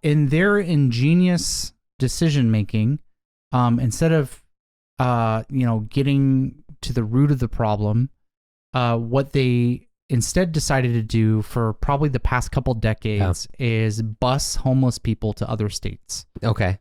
in their ingenious decision making, instead of getting to the root of the problem, what they instead decided to do for probably the past couple decades is bus homeless people to other states. Okay.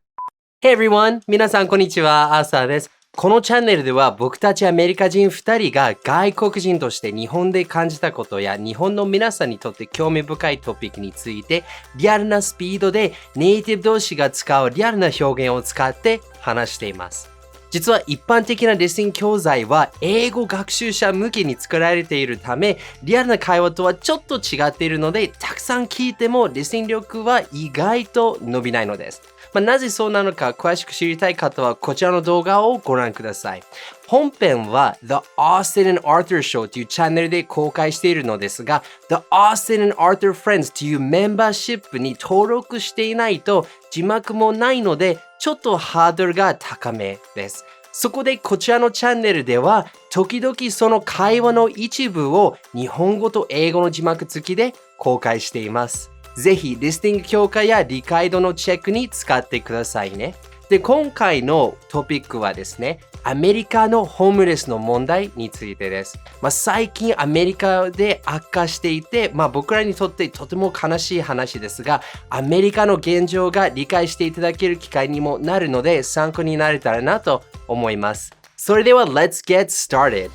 Hey everyone! 皆さんこんにちは、アーサーです。このチャンネルでは僕たちアメリカ人2人が外国人として日本で感じたことや日本の皆さんにとって興味深いトピックについてリアルなスピードでネイティブ同士が使うリアルな表現を使って話しています。実は一般的なレッスン教材は英語学習者向けに作られているためリアルな会話とはちょっと違っているのでたくさん聞いてもレッスン力は意外と伸びないのです。なぜそうなのか詳しく知りたい方はこちらの動画をご覧ください。本編は The Austin and Arthur Show というチャンネルで公開しているのですが The Austin and Arthur Friends というメンバーシップに登録していないと字幕もないのでちょっとハードルが高めです。そこでこちらのチャンネルでは時々その会話の一部を日本語と英語の字幕付きで公開しています。ぜひリスティング強化や理解度のチェックに使ってくださいね。で、今回のトピックはですね、アメリカのホームレスの問題についてです。最近アメリカで悪化していて、僕らにとってとても悲しい話ですが、アメリカの現状が理解していただける機会にもなるので、参考になれたらなと思います。それでは、Let's get started!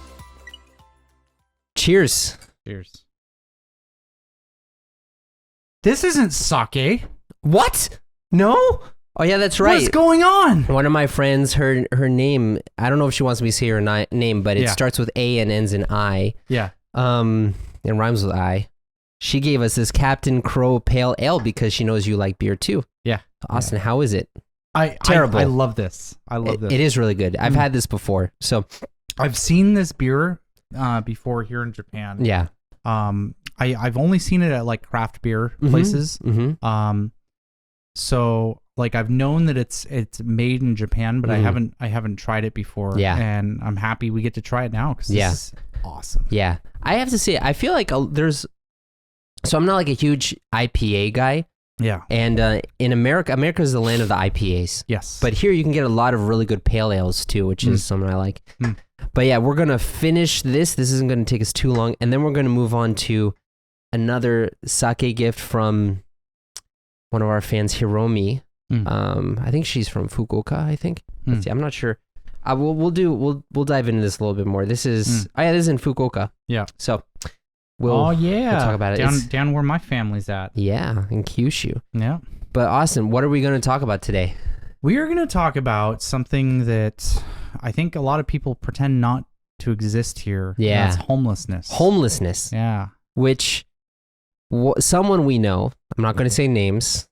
Cheers! Cheers.This isn't sake. What? No? Oh yeah, that's right. What's going on? One of my friends, her name, I don't know if she wants me to say her name, but it starts with A and ends in I. Yeah. It rhymes with I. She gave us this Captain Crow Pale Ale because she knows you like beer too. Yeah. Austin, how is it? Terrible. I love this. It is really good. I've had this before. So I've seen this beer before here in Japan. Yeah. I've only seen it at like craft beer places. Mm-hmm. So like I've known that it's made in Japan, but I haven't tried it before. Yeah. And I'm happy we get to try it now because this is awesome. Yeah. I have to say, I feel like so I'm not like a huge IPA guy. Yeah. And in America is the land of the IPAs. Yes. But here you can get a lot of really good pale ales too, which is something I like. But yeah, we're going to finish this. This isn't going to take us too long. And then we're going to move on to another sake gift from one of our fans, Hiromi. I think she's from Fukuoka, I think. Let's see, I'm not sure. We'll dive into this a little bit more. This is this is in Fukuoka. Yeah. So we'll talk about it. Down where my family's at. Yeah, in Kyushu. Yeah. But Austin, what are we going to talk about today? We are going to talk about something that I think a lot of people pretend not to exist here. Yeah. And that's homelessness. Homelessness. Yeah. Which someone we know, I'm not going to say names,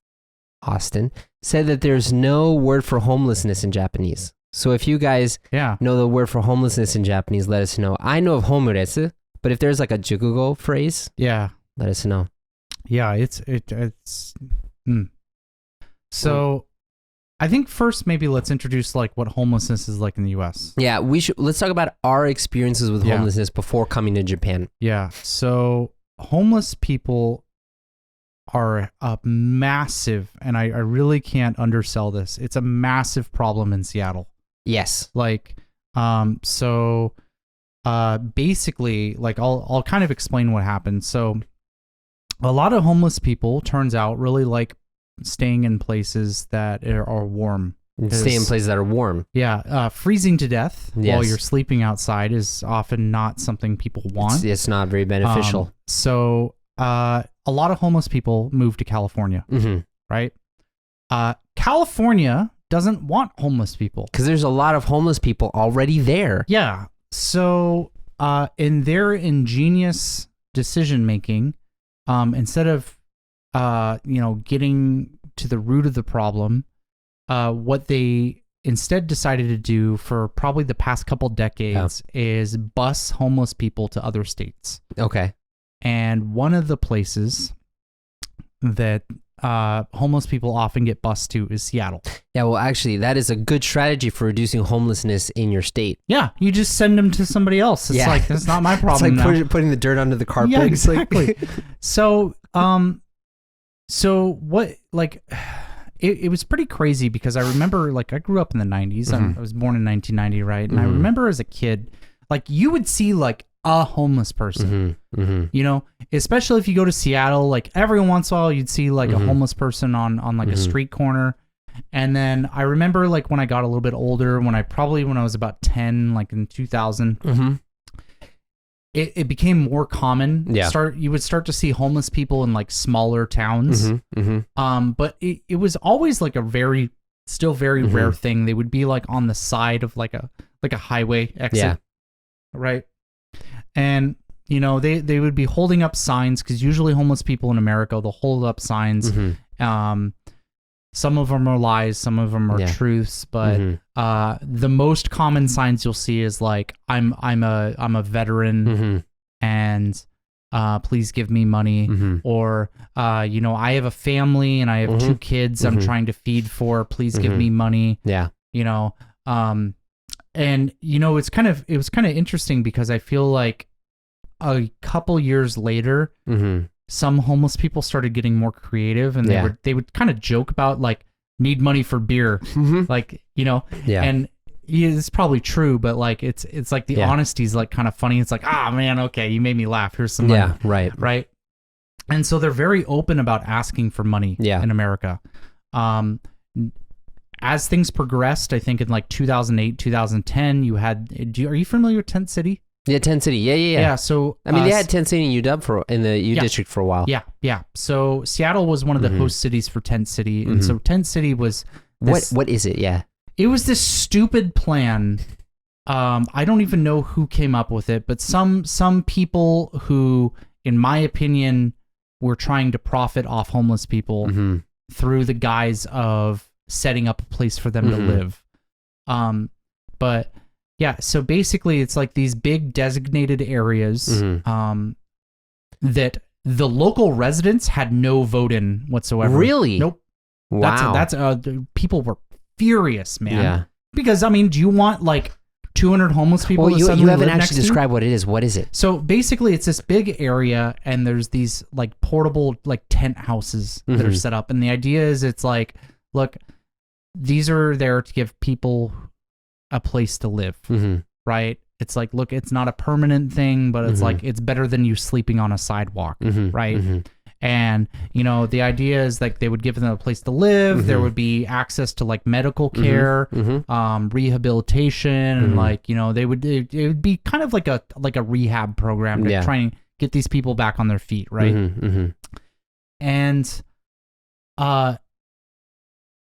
Austin, said that there's no word for homelessness in Japanese. So if you guys know the word for homelessness in Japanese, let us know. I know of homuresu, but if there's like a jukugo phrase, let us know. Yeah, it's So I think first maybe let's introduce like what homelessness is like in the US. Yeah, let's talk about our experiences with homelessness before coming to Japan. Yeah. So homeless people are a massive, and I really can't undersell this. It's a massive problem in Seattle. Yes. Like, basically, like I'll kind of explain what happened. So a lot of homeless people, turns out, really like staying in places that are warm. Stay in places that are warm. Yeah. Freezing to death while you're sleeping outside is often not something people want. It's not very beneficial. So a lot of homeless people move to California, right? California doesn't want homeless people. Because there's a lot of homeless people already there. Yeah. So in their ingenious decision-making, instead of getting to the root of the problem, what they instead decided to do for probably the past couple decades is bus homeless people to other states. Okay. And one of the places that homeless people often get bused to is Seattle. Yeah, well, actually, that is a good strategy for reducing homelessness in your state. Yeah, you just send them to somebody else. It's like, that's not my problem. It's like putting the dirt under the carpet. Yeah, exactly. So, So what, like, it was pretty crazy because I remember, like, I grew up in the 90s. I was born in 1990, right? And I remember as a kid, like, you would see, like, a homeless person, you know, especially if you go to Seattle, like, every once in a while you'd see, like, a homeless person on like, a street corner. And then I remember, like, when I got a little bit older, when I was about 10, like, in 2000, it became more common. Yeah. You would start to see homeless people in, like, smaller towns. But it was always, like, still very rare thing. They would be, like, on the side of, like a highway exit. Yeah. Right. And, you know, they would be holding up signs, because usually homeless people in America, they'll hold up signs. Some of them are lies, some of them are truths, but the most common signs you'll see is like, I'm a veteran, and please give me money, or you know, I have a family and I have 2 kids I'm trying to feed for, please give me money. Yeah. You know, and you know, it was kind of interesting because I feel like a couple years later, some homeless people started getting more creative, and they would kind of joke about, like, need money for beer, like, you know, and it's probably true, but like it's like the honesty is like kind of funny. It's like, man, okay, you made me laugh. Here's some money. Right. And so they're very open about asking for money in America. As things progressed, I think in like 2008, 2010, you had. Are you familiar with Tent City? Yeah, Tent City. Yeah. Yeah. So I mean, they had Tent City in UW in the U district for a while. Yeah. So Seattle was one of the host cities for Tent City, and so Tent City was what is it? Yeah, it was this stupid plan. I don't even know who came up with it, but some people who, in my opinion, were trying to profit off homeless people through the guise of setting up a place for them to live. But yeah, so basically it's like these big designated areas that the local residents had no vote in whatsoever. Really? Nope. Wow. That's people were furious, man. Yeah. Because I mean, do you want like 200 homeless people to suddenly you haven't live actually described what it is. What is it? So basically it's this big area, and there's these like portable like tent houses that are set up, and the idea is it's like, look, these are there to give people a place to live, right? It's like, look, it's not a permanent thing, but it's like, it's better than you sleeping on a sidewalk, right? And, you know, the idea is like they would give them a place to live. There would be access to like medical care, rehabilitation, and like, you know, it would be kind of like a rehab program to try and get these people back on their feet, right? And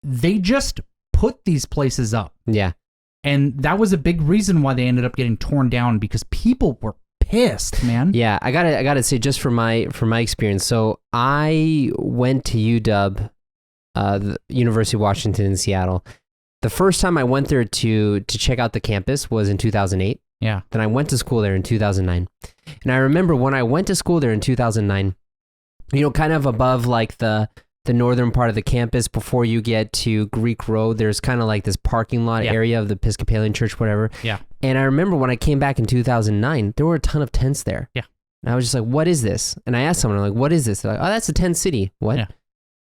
they just put these places up. Yeah. And that was a big reason why they ended up getting torn down, because people were pissed, man. Yeah, I gotta say, just from my experience. So I went to UW, the University of Washington in Seattle. The first time I went there to check out the campus was in 2008. Yeah. Then I went to school there in 2009. And I remember when I went to school there in 2009, you know, kind of above like the northern part of the campus before you get to Greek Road, there's kind of like this parking lot area of the Episcopalian Church, whatever. Yeah. And I remember when I came back in 2009, there were a ton of tents there. Yeah. And I was just like, what is this? And I asked someone, I'm like, what is this? They're like, oh, that's a tent city. What? Yeah.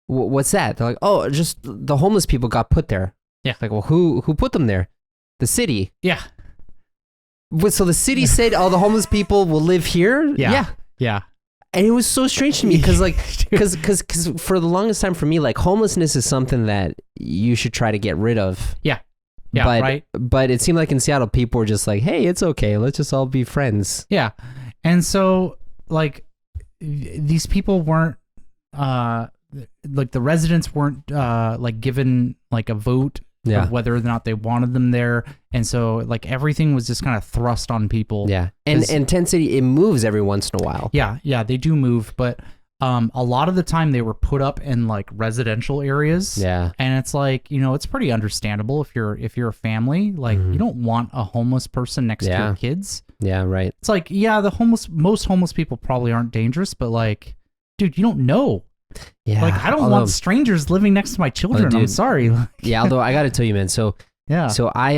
What's that? They're like, oh, just the homeless people got put there. Yeah. Like, well, who put them there? The city. Yeah. So the city said, oh, the homeless people will live here? Yeah. And it was so strange to me because for the longest time for me, like homelessness is something that you should try to get rid of. Yeah. Yeah. Right. But it seemed like in Seattle, people were just like, hey, it's okay. Let's just all be friends. Yeah. And so like these people weren't, like the residents weren't like given like a vote of whether or not they wanted them there. And so like everything was just kind of thrust on people. Yeah. And Tent City, it moves every once in a while. Yeah. Yeah. They do move. But a lot of the time they were put up in like residential areas. Yeah. And it's like, you know, it's pretty understandable if you're a family, like you don't want a homeless person next to your kids. Yeah. Right. It's like, yeah, most homeless people probably aren't dangerous, but like, dude, you don't know. Yeah, like I don't want strangers living next to my children. Dude, I'm sorry. Yeah, although I got to tell you, man. So yeah. So I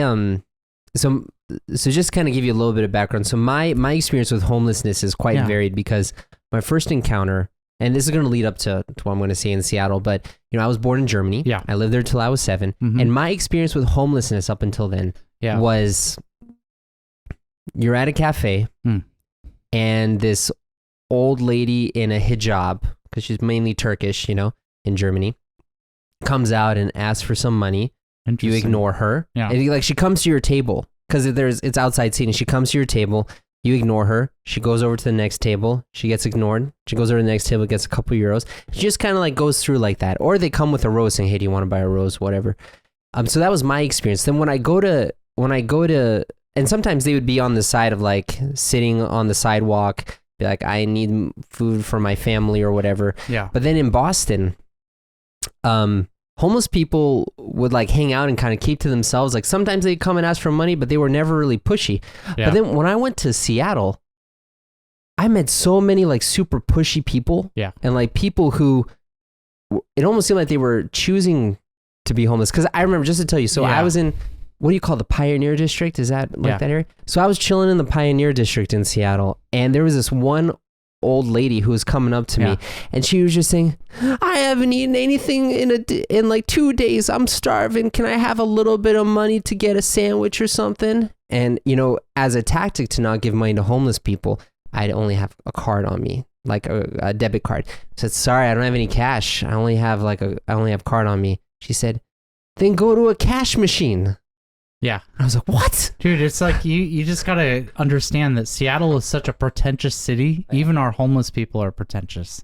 so just kind of give you a little bit of background. So my experience with homelessness is quite varied because my first encounter, and this is going to lead up to what I'm going to say in Seattle, but I was born in Germany. Yeah. I lived there till I was 7. And my experience with homelessness up until then was you're at a cafe and this old lady in a hijab, because she's mainly Turkish, in Germany, comes out and asks for some money. You ignore her. Yeah. And she comes to your table because it's outside seating. She comes to your table. You ignore her. She goes over to the next table. She gets ignored. She goes over to the next table, gets a couple euros. She just kind of goes through like that. Or they come with a rose saying, hey, do you want to buy a rose? Whatever. So that was my experience. Then when I go to, and sometimes they would be on the side of sitting on the sidewalk, be like, I need food for my family or whatever. Yeah. But then in Boston, homeless people would hang out and kind of keep to themselves. Sometimes they'd come and ask for money, but they were never really pushy. Yeah. But then when I went to Seattle, I met so many super pushy people. Yeah. And people who, it almost seemed like they were choosing to be homeless. Cause I remember, just to tell you, so I was in, what do you call the Pioneer District? Is that that area? So I was chilling in the Pioneer District in Seattle, and there was this one old lady who was coming up to me, and she was just saying, I haven't eaten anything in 2 days. I'm starving. Can I have a little bit of money to get a sandwich or something? And, as a tactic to not give money to homeless people, I'd only have a card on me, a debit card. I said, sorry, I don't have any cash. I only have card on me. She said, then go to a cash machine. Yeah. I was like, what? Dude, it's you just got to understand that Seattle is such a pretentious city. Even our homeless people are pretentious.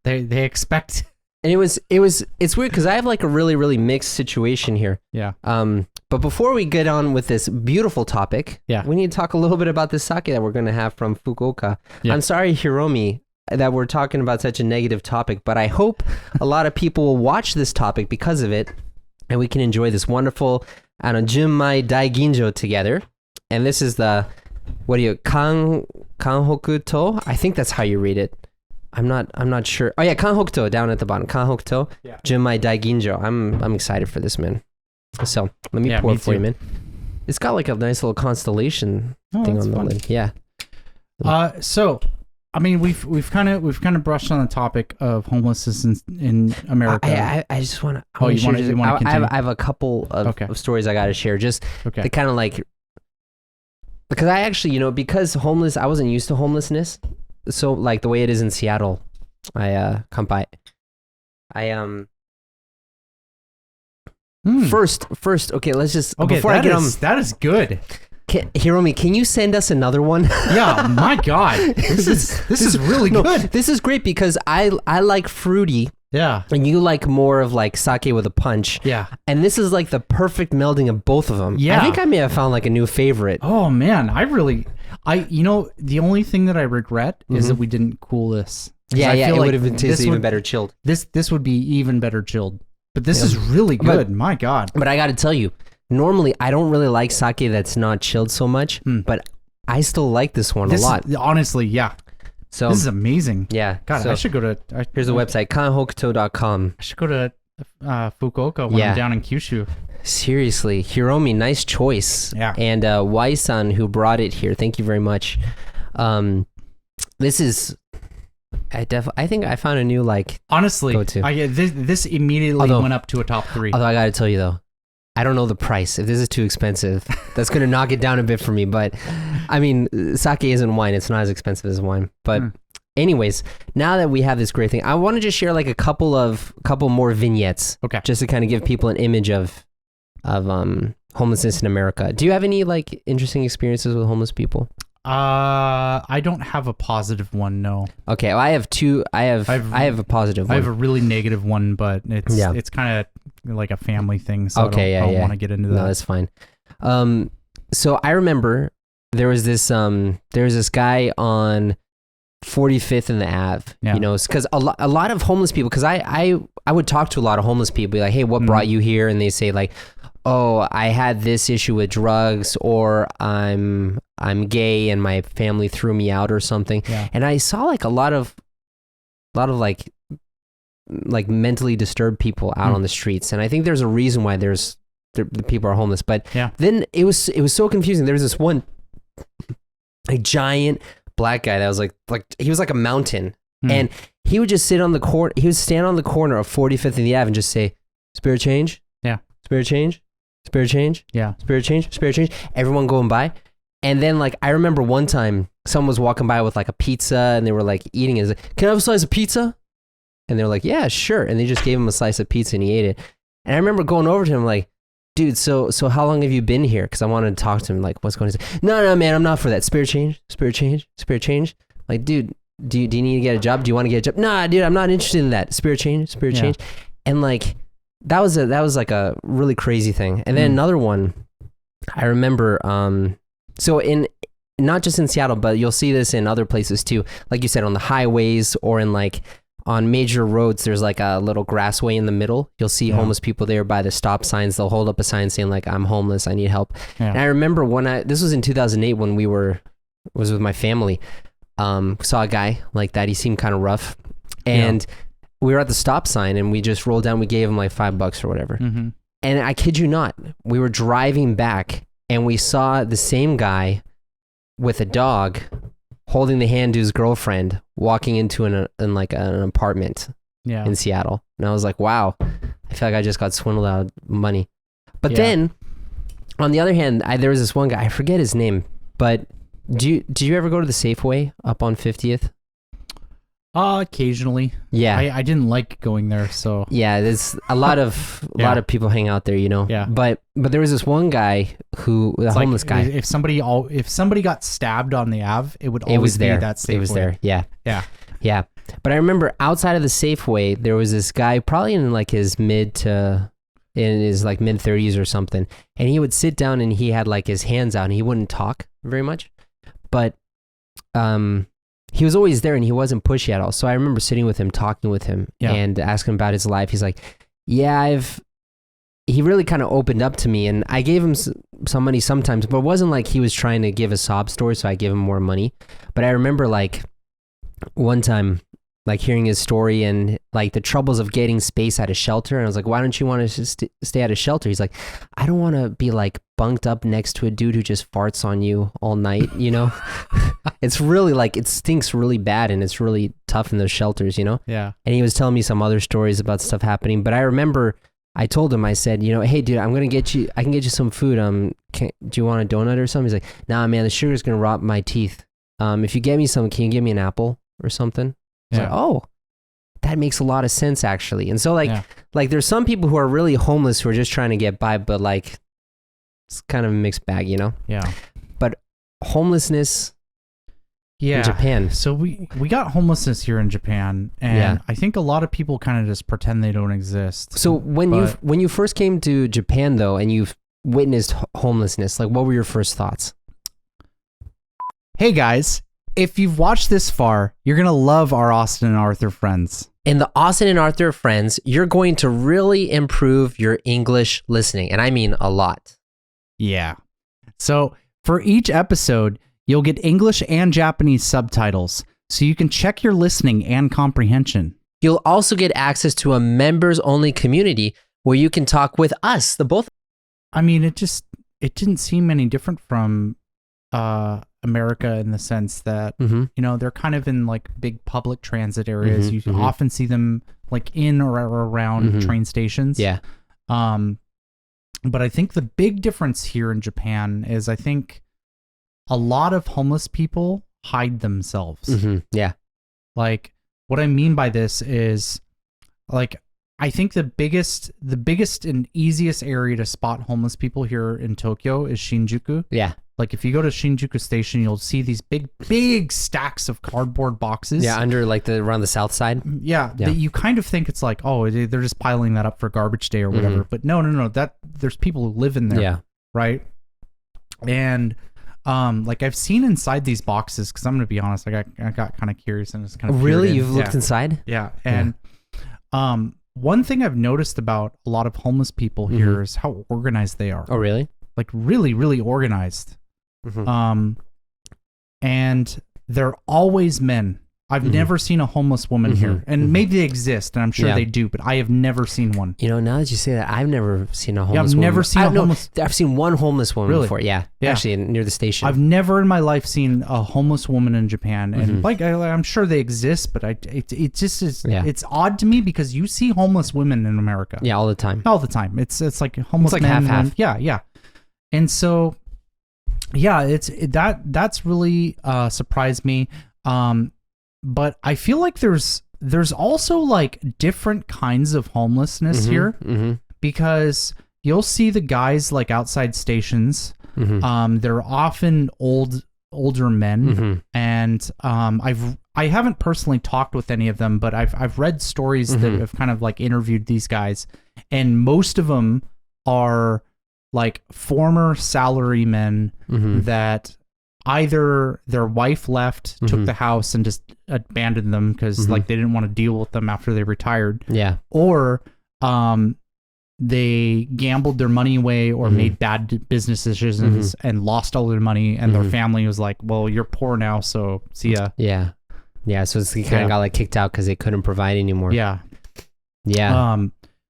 They expect. And it's weird because I have a really, really mixed situation here. Yeah. But before we get on with this beautiful topic, we need to talk a little bit about the sake that we're going to have from Fukuoka. Yeah. I'm sorry, Hiromi, that we're talking about such a negative topic, but I hope a lot of people will watch this topic because of it, and we can enjoy this wonderful Junmai Daiginjo together. And this is the, Kanhoku to? I think that's how you read it. I'm not sure. Oh yeah, Kanhokuto down at the bottom. Kanhokuto, Junmai Daiginjo. I'm excited for this, man. So let me pour it for you, man. It's got a nice little constellation thing on the lid. Yeah. So I mean, we've kind of brushed on the topic of homelessness in America. I just want to. I have a couple of stories I got to share. Just to kind of because I actually, because I wasn't used to homelessness. So the way it is in Seattle, first, okay, let's just before I get on. That is good. Hiromi, can you send us another one? Yeah, my God, this is really good. This is great because I like fruity. Yeah, and you like more of sake with a punch. Yeah, and this is the perfect melding of both of them. Yeah, I think I may have found a new favorite. Oh man, the only thing that I regret is that we didn't cool this. Yeah, it would have been tasted even better chilled. This would be even better chilled. But this is really good. My God. But I got to tell you, normally I don't really like sake that's not chilled so much, but I still like this one a lot. Honestly, yeah. So this is amazing. Yeah. God, so I should go to. Here's the website, kanhokuto.com. I should go to Fukuoka when I'm down in Kyushu. Seriously, Hiromi, nice choice. Yeah. And Wai-san, who brought it here, thank you very much. This is. I think I found a new honestly go-to. This immediately went up to a top 3. Although I gotta tell you though, I don't know the price. If this is too expensive, that's gonna knock it down a bit for me. But I mean, sake isn't wine; it's not as expensive as wine. But anyways, now that we have this great thing, I want to just share a couple more vignettes, just to kind of give people an image of homelessness in America. Do you have any interesting experiences with homeless people? I don't have a positive one, no. Okay, well, I have two. I have a positive one. I have a really negative one, but it's kind of like a family thing, so I don't want to get into that. No, that's fine. So I remember there was this guy on 45th and the Ave, because a lot of homeless people, because I would talk to a lot of homeless people, be like, hey, what brought you here? And they say oh, I had this issue with drugs, or I'm gay and my family threw me out or something. Yeah. And I saw a lot of mentally disturbed people out on the streets. And I think there's a reason why the people are homeless. But then it was so confusing. There was this one giant black guy that was he was like a mountain. And he would just sit on the corner. He would stand on the corner of 45th and the Ave and just say, "Spare change." Yeah. Spare change. Spare change. Yeah. Spare change. Spare change. Everyone going by. And then like, I remember one time someone was walking by with like a pizza and they were like eating it. It was like, "Can I have a slice of pizza?" And they're like, "Yeah, sure." And they just gave him a slice of pizza and he ate it. And I remember going over to him like, "Dude, so how long have you been here?" Because I wanted to talk to him, like, what's going on? He's like, No, man, I'm not for that. Spare change, spare change, spare change. Like, dude, do you need to get a job? Do you want to get a job? Nah, dude, I'm not interested in that. Spare change, spare change. And like, that was like a really crazy thing. And then another one, I remember, so in, not just in Seattle, but you'll see this in other places too. Like you said, on the highways or in like, on major roads, there's like a little grassway in the middle. You'll see homeless people there by the stop signs. They'll hold up a sign saying like, "I'm homeless, I need help." Yeah. And I remember this was in 2008 when was with my family, saw a guy like that. He seemed kind of rough. And we were at the stop sign and we just rolled down. We gave him like $5 or whatever. Mm-hmm. And I kid you not, we were driving back and we saw the same guy with a dog holding the hand to his girlfriend, walking into an apartment in Seattle. And I was like, wow, I feel like I just got swindled out of money. But then, on the other hand, there was this one guy, I forget his name, but do you ever go to the Safeway up on 50th? Occasionally. Yeah. I didn't like going there, so. Yeah, there's a lot of people hang out there, you know. Yeah. But there was this one guy homeless guy. If somebody got stabbed on the Ave, it would always be that Safeway. It was there. Yeah. Yeah. Yeah. But I remember outside of the Safeway, there was this guy probably in like his mid 30s or something. And he would sit down and he had like his hands out and he wouldn't talk very much. But he was always there and he wasn't pushy at all. So I remember sitting with him, talking with him and asking him about his life. He's like, yeah, he really kind of opened up to me and I gave him some money sometimes, but it wasn't like he was trying to give a sob story. So I gave him more money. But I remember like one time, like hearing his story and like the troubles of getting space at a shelter. And I was like, "Why don't you want to stay at a shelter?" He's like, "I don't want to be like bunked up next to a dude who just farts on you all night, you know?" It's really like, it stinks really bad and it's really tough in those shelters, you know? Yeah. And he was telling me some other stories about stuff happening. But I remember I told him, I said, you know, "Hey dude, I can get you some food. Do you want a donut or something?" He's like, "Nah, man, the sugar's going to rot my teeth. If you get me some, can you give me an apple or something?" I was like, "Oh, that makes a lot of sense actually." And so like there's some people who are really homeless who are just trying to get by, but like it's kind of a mixed bag, you know? Yeah. But homelessness in Japan. So we got homelessness here in Japan, and I think a lot of people kind of just pretend they don't exist. So when you first came to Japan though, and you've witnessed homelessness, like what were your first thoughts? Hey guys, if you've watched this far, you're going to love our Austin and Arthur friends. In the Austin and Arthur friends, you're going to really improve your English listening, and I mean a lot. Yeah. So for each episode, you'll get English and Japanese subtitles, so you can check your listening and comprehension. You'll also get access to a members-only community where you can talk with us, the both. I mean, it didn't seem any different from America in the sense that, you know, they're kind of in like big public transit areas. You often see them like in or around train stations. Yeah. But I think the big difference here in Japan is I think a lot of homeless people hide themselves. Yeah. Like what I mean by this is like, I think the biggest and easiest area to spot homeless people here in Tokyo is Shinjuku. Yeah. Like if you go to Shinjuku Station, you'll see these big stacks of cardboard boxes. Yeah, under like around the south side. Yeah, that you kind of think it's like, oh, they're just piling that up for garbage day or whatever. But no, that there's people who live in there. Yeah. Right. And like I've seen inside these boxes because I'm gonna be honest, I got kind of curious and it's kind of really you've looked inside. Yeah, and one thing I've noticed about a lot of homeless people here is how organized they are. Oh, really? Like really, really organized. And they're always men. I've never seen a homeless woman here, and maybe they exist, and I'm sure they do, but I have never seen one. You know, now that you say that, I've never seen a homeless woman. I've never seen a homeless. I've seen one homeless woman Really? before. Yeah, actually near the station. I've never in my life seen a homeless woman in Japan, and like I'm sure they exist, but it just is. It's odd to me because you see homeless women in America. Yeah, all the time. All the time. It's like homeless it's like men. half. Yeah. And so, yeah, that's really surprised me. But I feel like there's also like different kinds of homelessness here because you'll see the guys like outside stations. They're often older men, and I haven't personally talked with any of them, but I've read stories that have kind of like interviewed these guys, and most of them are like former salarymen that either their wife left, took the house, and just abandoned them because like they didn't want to deal with them after they retired. Yeah. Or they gambled their money away or made bad business decisions and lost all their money, and their family was like, well, you're poor now, so see ya. Yeah. Yeah, so they kind of got like kicked out because they couldn't provide anymore. Yeah.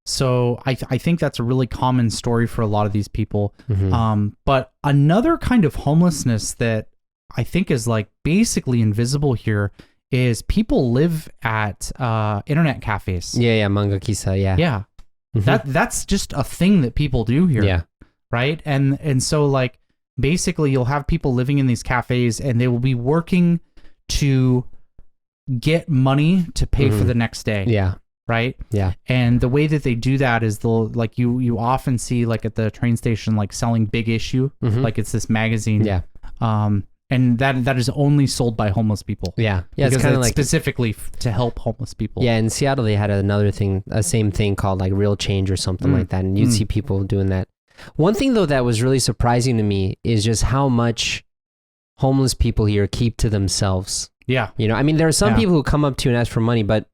So I think that's a really common story for a lot of these people. But another kind of homelessness that I think is like basically invisible here is people live at internet cafes. Yeah, manga kisa, Yeah. That's just a thing that people do here. Yeah. Right? And so like basically you'll have people living in these cafes and they will be working to get money to pay for the next day. Yeah. Right? Yeah. And the way that they do that is they'll like you often see like at the train station like selling Big Issue, like it's this magazine. Yeah. And that is only sold by homeless people. Yeah. Yeah, it's kind of like specifically to help homeless people. Yeah, in Seattle they had a same thing called like Real Change or something like that, and you'd see people doing that. One thing though that was really surprising to me is just how much homeless people here keep to themselves. Yeah. You know, I mean there are some people who come up to you and ask for money, but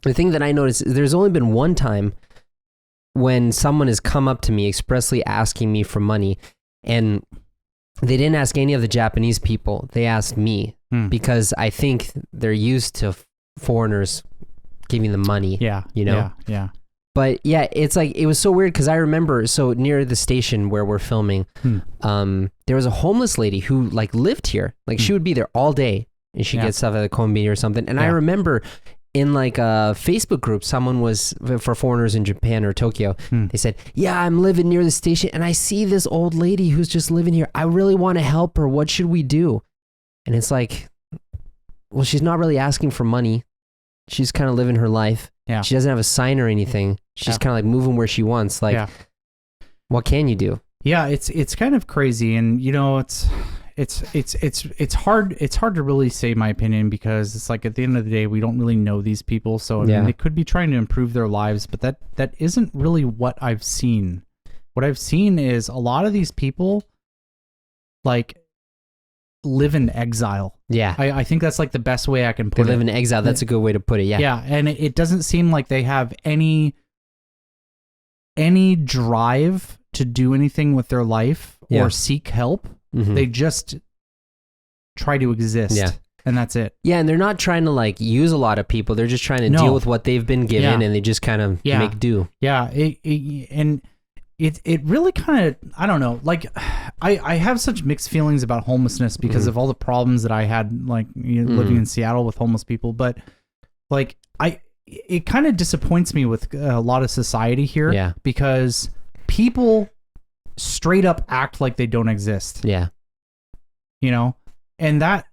the thing that I noticed is there's only been one time when someone has come up to me expressly asking me for money, and they didn't ask any of the Japanese people. They asked me because I think they're used to foreigners giving them money. Yeah. You know? Yeah. But yeah, it's like, it was so weird because I remember, so near the station where we're filming, there was a homeless lady who like lived here. Like she would be there all day and she'd get stuff at the combini or something. And I remember in like a Facebook group, someone was for foreigners in Japan or Tokyo. They said, yeah, I'm living near the station and I see this old lady who's just living here. I really want to help her. What should we do? And it's like, well, she's not really asking for money. She's kind of living her life. Yeah. She doesn't have a sign or anything. She's kind of like moving where she wants. Like, what can you do? Yeah, it's kind of crazy, and you know, it's hard to really say my opinion because it's like at the end of the day we don't really know these people, so I mean, they could be trying to improve their lives, but that isn't really what I've seen. What I've seen is a lot of these people like live in exile. Yeah. I think that's like the best way I can put it. They live in exile. That's a good way to put it. Yeah. Yeah, and it doesn't seem like they have any drive to do anything with their life or seek help. They just try to exist. Yeah. And that's it. Yeah, and they're not trying to like use a lot of people. They're just trying to deal with what they've been given, and they just kind of make do. Yeah, it really kind of, I don't know, like I have such mixed feelings about homelessness because of all the problems that I had like living in Seattle with homeless people, but like it kind of disappoints me with a lot of society here because people straight up act like they don't exist. Yeah. You know, and that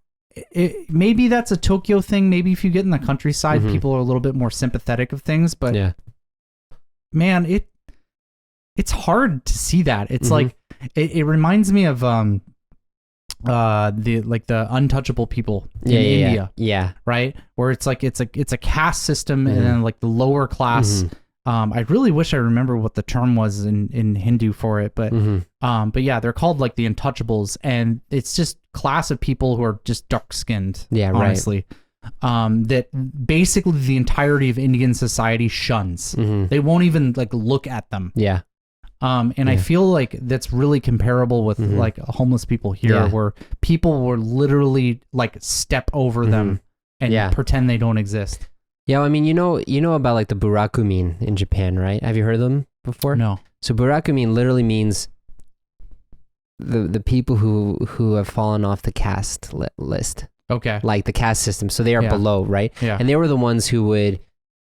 maybe that's a Tokyo thing. Maybe if you get in the countryside, people are a little bit more sympathetic of things, but man, it's hard to see that. It's like it reminds me of the untouchable people in India. Yeah. Right? Where it's like it's a caste system and then like the lower class. I really wish I remember what the term was in Hindu for it, but yeah, they're called like the untouchables, and it's just class of people who are just dark skinned. Yeah, honestly. That basically the entirety of Indian society shuns. They won't even like look at them. Yeah. I feel like that's really comparable with like homeless people here, where people will literally like step over them and Yeah. pretend they don't exist. Yeah, I mean, you know about like the burakumin in Japan, right? Have you heard of them before? No. So burakumin literally means the people who have fallen off the caste list, Okay. like the caste system. So they are Yeah. below, right? Yeah. And they were the ones who would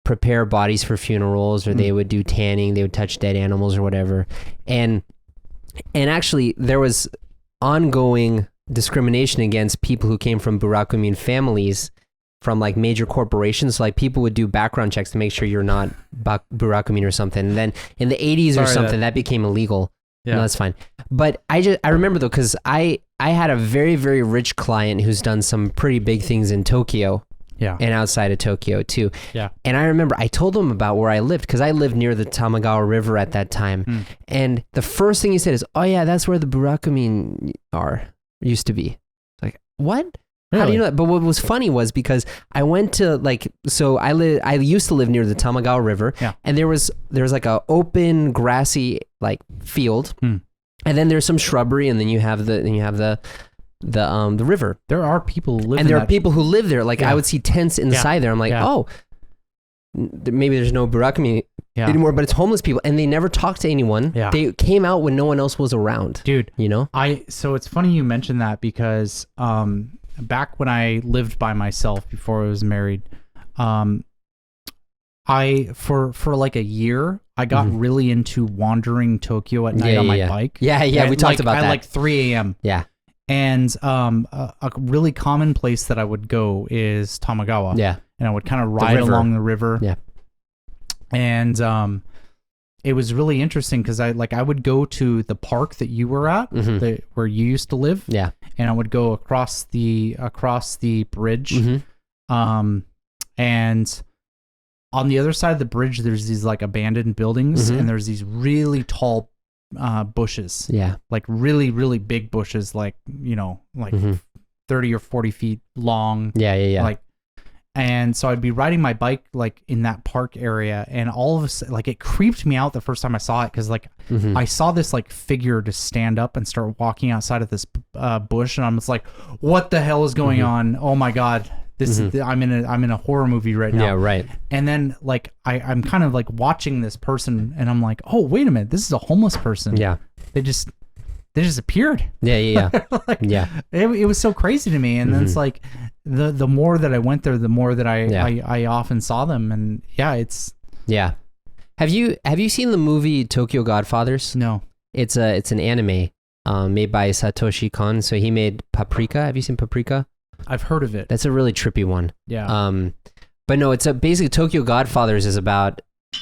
prepare bodies for funerals, or they would do tanning, they would touch dead animals or whatever. And actually there was ongoing discrimination against people who came from burakumin families from like major corporations. Like people would do background checks to make sure you're not burakumin or something. And then in the 80s or something, that became illegal. Yeah. No, that's fine. But I remember though, because I had a very, very rich client who's done some pretty big things in Tokyo. Yeah. And outside of Tokyo too. Yeah. And I remember I told him about where I lived, because I lived near the Tamagawa River at that time. And the first thing he said is, "Oh yeah, that's where the burakumin used to be." Like, what? Really? How do you know that? But what was funny was because I went to I used to live near the Tamagawa River. Yeah. And there was like a open grassy like field. And then there's some shrubbery, and then you have the river. There are people who live And in there are that. people who live there. Like Yeah. I would see tents inside there. I'm like, Yeah. oh, maybe there's no burakumin anymore, but it's homeless people, and they never talked to anyone. Yeah. They came out when no one else was around. Dude, You know? so it's funny you mentioned that, because back when I lived by myself before I was married, I for like a year I got really into wandering Tokyo at night on my bike. Yeah, At we talked about at that. like 3 a.m. Yeah. And a really common place that I would go is Tamagawa. Yeah. And I would kind of ride river. along the river. Yeah. And it was really interesting because I would go to the park that you were at, where you used to live. Yeah. And I would go across the bridge. And on the other side of the bridge, there's these like abandoned buildings, and there's these really tall bushes. Yeah. Like really, really big bushes, like, 30 or 40 feet long. Yeah. Like, and so I'd be riding my bike like in that park area, and all of a sudden, like, it creeped me out the first time I saw it, because like I saw this like figure just stand up and start walking outside of this bush, and I'm just like, what the hell is going on? Oh my god, this is I'm in a horror movie right now. Yeah, right. And then like I'm kind of like watching this person, and I'm like, oh wait a minute, this is a homeless person. Yeah. They just appeared. Yeah. Like, Yeah. It was so crazy to me. And then it's like the more that I went there, the more that I often saw them. And Yeah. Have you seen the movie Tokyo Godfathers? No. It's an anime made by Satoshi Kon. So he made Paprika. Have you seen Paprika? I've heard of it. That's a really trippy one. Yeah. But no, it's basically Tokyo Godfathers is about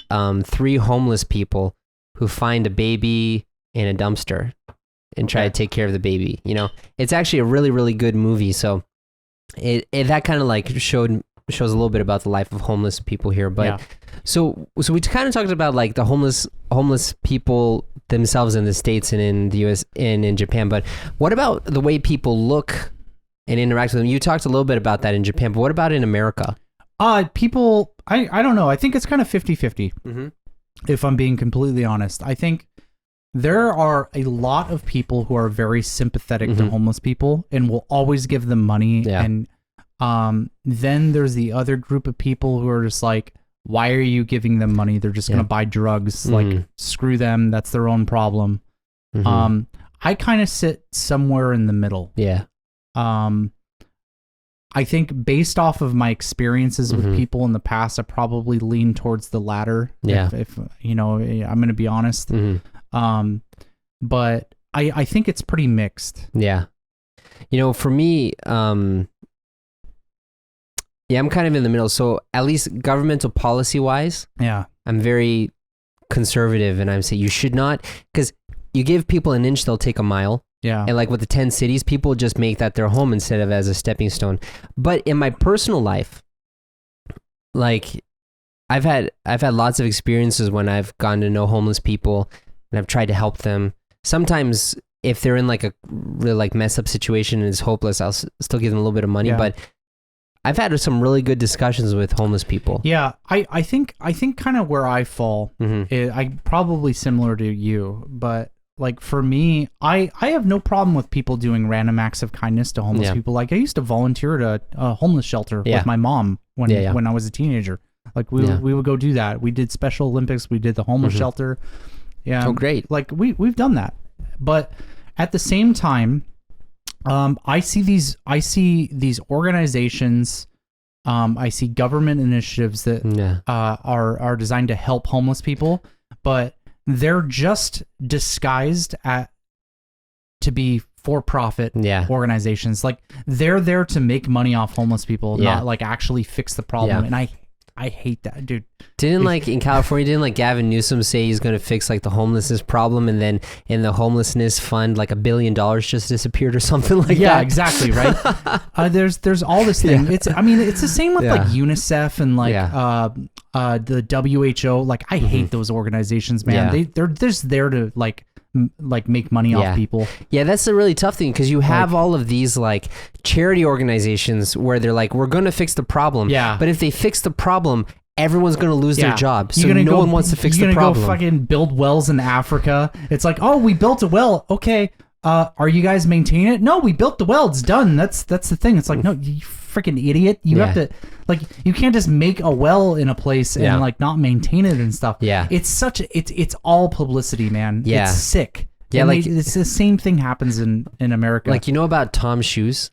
3 homeless people who find a baby in a dumpster and try to take care of the baby. You know, it's actually a really, really good movie. So it that kind of like shows a little bit about the life of homeless people here. But so we kind of talked about like the homeless people themselves in the States and in the US and in Japan. But what about the way people look and interact with them? You talked a little bit about that in Japan, but what about in America? People, I don't know. I think it's kind of 50-50. If I'm being completely honest. I think there are a lot of people who are very sympathetic to homeless people and will always give them money. Yeah. And then there's the other group of people who are just like, why are you giving them money? They're just going to buy drugs. Like, screw them. That's their own problem. I kind of sit somewhere in the middle. Yeah. I think based off of my experiences with people in the past, I probably lean towards the latter. Yeah. If I'm going to be honest. But I think it's pretty mixed. Yeah. For me, I'm kind of in the middle. So at least governmental policy wise, I'm very conservative, and I'm saying you should not, because you give people an inch, they'll take a mile. Yeah. And like with the 10 cities, people just make that their home instead of as a stepping stone. But in my personal life, like I've had lots of experiences when I've gotten to know homeless people and I've tried to help them. Sometimes if they're in like a really like messed up situation and it's hopeless, I'll still give them a little bit of money. But I've had some really good discussions with homeless people. Yeah, I think kind of where I fall, I probably similar to you, but like for me, I have no problem with people doing random acts of kindness to homeless people. Like I used to volunteer at a homeless shelter with my mom when I was a teenager. Like we would go do that. We did Special Olympics. We did the homeless shelter. Yeah. Oh, great. Like we've done that. But at the same time, I see these organizations. I see government initiatives that are designed to help homeless people, but they're just disguised to be for-profit organizations. Like they're there to make money off homeless people, not like actually fix the problem. And I hate that, dude. In California, didn't like Gavin Newsom say he's going to fix like the homelessness problem, and then in the homelessness fund, like $1 billion just disappeared or something like that? Yeah, exactly, right? There's all this thing. It's the same with like UNICEF and like the WHO. Like I hate those organizations, man. They're just there to like make money off people. Yeah, that's the really tough thing, because you have all of these like charity organizations where they're like, we're going to fix the problem. Yeah. But if they fix the problem, everyone's going to lose their job. So no one wants to fix the problem. You're going to go fucking build wells in Africa. It's like, oh, we built a well. Okay. Are you guys maintaining it? No, we built the well. It's done. That's the thing. It's like, no, you freaking idiot. You have to, like, you can't just make a well in a place and like not maintain it and stuff. Yeah. It's all publicity, man. Yeah. It's sick. Yeah. And like it's the same thing happens in America. Like, you know about Tom's Shoes?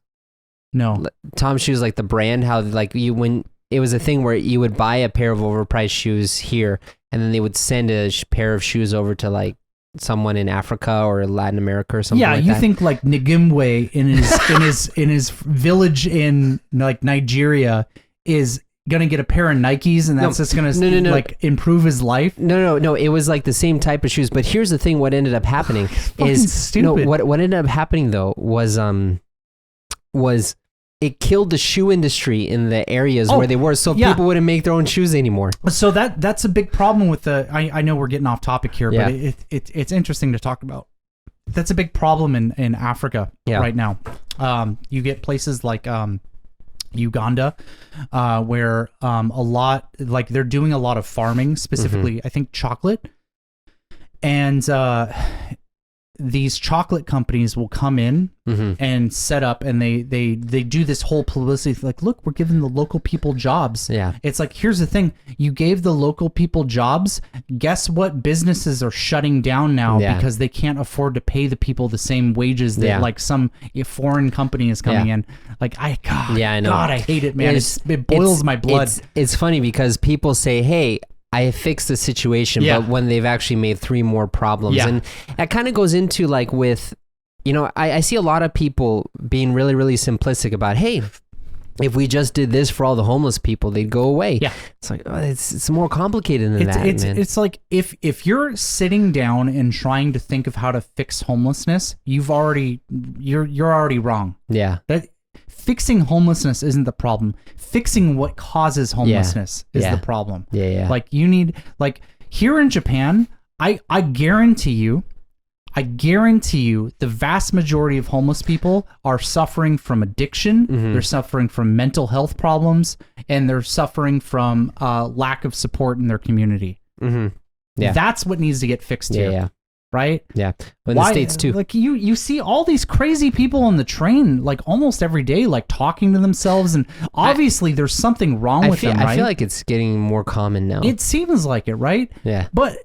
No. Tom's Shoes, like the brand, how like when it was a thing where you would buy a pair of overpriced shoes here, and then they would send a pair of shoes over to like someone in Africa or Latin America or something. Yeah, like you that. think like Ngimwe in his village in like Nigeria is gonna get a pair of Nikes, and that's just gonna like improve his life? No. It was like the same type of shoes, but here's the thing: what ended up happening is stupid. No, what ended up happening though was it killed the shoe industry in the areas where they were, so people wouldn't make their own shoes anymore. So that's a big problem with the. I know we're getting off topic here, but it's interesting to talk about. That's a big problem in Africa right now. You get places like Uganda, where a lot, like they're doing a lot of farming, specifically I think chocolate, and these chocolate companies will come in and set up, and they do this whole publicity, like, look, we're giving the local people jobs. Yeah. It's like, here's the thing. You gave the local people jobs. Guess what? Businesses are shutting down now because they can't afford to pay the people the same wages that like some foreign company is coming in. Like, I know. God, I hate it, man. It boils my blood. It's funny because people say, hey, I fixed the situation, but when they've actually made 3 more problems. And that kind of goes into like with, you know, I see a lot of people being really, really simplistic about, hey, if we just did this for all the homeless people, they'd go away. Yeah. It's like, it's more complicated than that, man. It's like if you're sitting down and trying to think of how to fix homelessness, you're already wrong. Yeah. Fixing homelessness isn't the problem. Fixing what causes homelessness is the problem. Yeah. Like you need, like here in Japan, I guarantee you, the vast majority of homeless people are suffering from addiction. They're suffering from mental health problems, and they're suffering from lack of support in their community. Yeah. That's what needs to get fixed here. Yeah. Right? Yeah. But in the States too. Like you see all these crazy people on the train like almost every day, like talking to themselves, and obviously there's something wrong with them, right? I feel like it's getting more common now. It seems like it, right? Yeah. But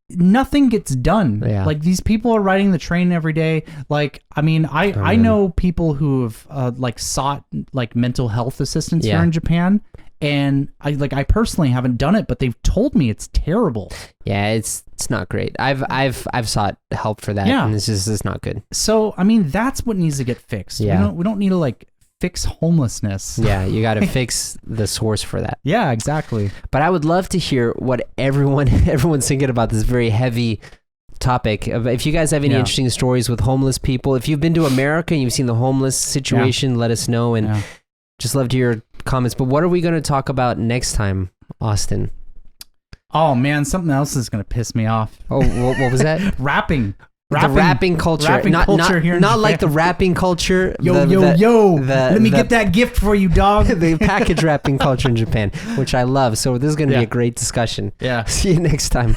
nothing gets done. Yeah. Like these people are riding the train every day. Like, I mean, I know people who have like sought like mental health assistance here in Japan. And I personally haven't done it, but they've told me it's terrible. Yeah, it's not great. I've sought help for that, and it's just not good. So I mean, that's what needs to get fixed. Yeah. We don't need to like fix homelessness. Yeah, you got to fix the source for that. Yeah, exactly. But I would love to hear what everyone's thinking about this very heavy topic. If you guys have any interesting stories with homeless people, if you've been to America and you've seen the homeless situation, let us know. And just love to hear your comments. But what are we going to talk about next time, Austin? Oh man, something else is going to piss me off. Oh, what was that? Rapping. The rapping culture. Not like the rapping culture. Yo. Let me get that gift for you, dog. The package rapping culture in Japan, which I love. So this is going to be a great discussion. Yeah. See you next time.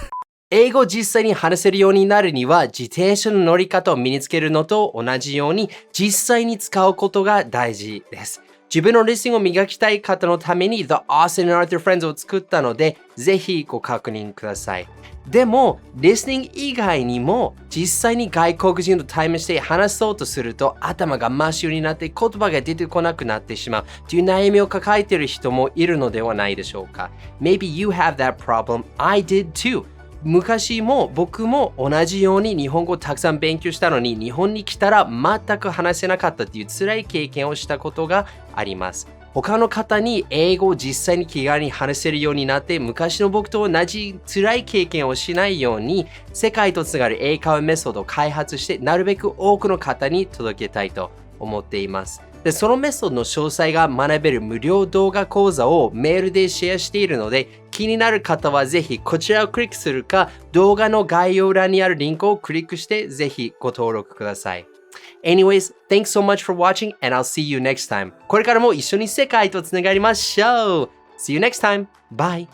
英語を実際に話せるようになるには、自転車の乗り方を身につけるのと同じように、実際に使うことが大事です。自分のリスニングを磨きたい方のために The Austin and Arthur Friends を作ったので、ぜひご確認ください。でも、リスニング以外にも、実際に外国人と対面して話そうとすると、頭が真っ白になって言葉が出てこなくなってしまうという悩みを抱えている人もいるのではないでしょうか。Maybe you have that problem. I did too. 昔も僕も同じように日本語をたくさん勉強したのに日本に来たら全く話せなかったという辛い経験をしたことがあります。他の方に英語を実際に気軽に話せるようになって昔の僕と同じ辛い経験をしないように世界とつながる英会話メソッドを開発してなるべく多くの方に届けたいと思っています。で、そのメソッドの詳細が学べる無料動画講座をメールでシェアしているので、気になる方はぜひこちらをクリックするか、動画の概要欄にあるリンクをクリックしてぜひご登録ください。Anyways, thanks so much for watching and I'll see you next time. これからも一緒に世界とつながりましょう。See you next time. Bye.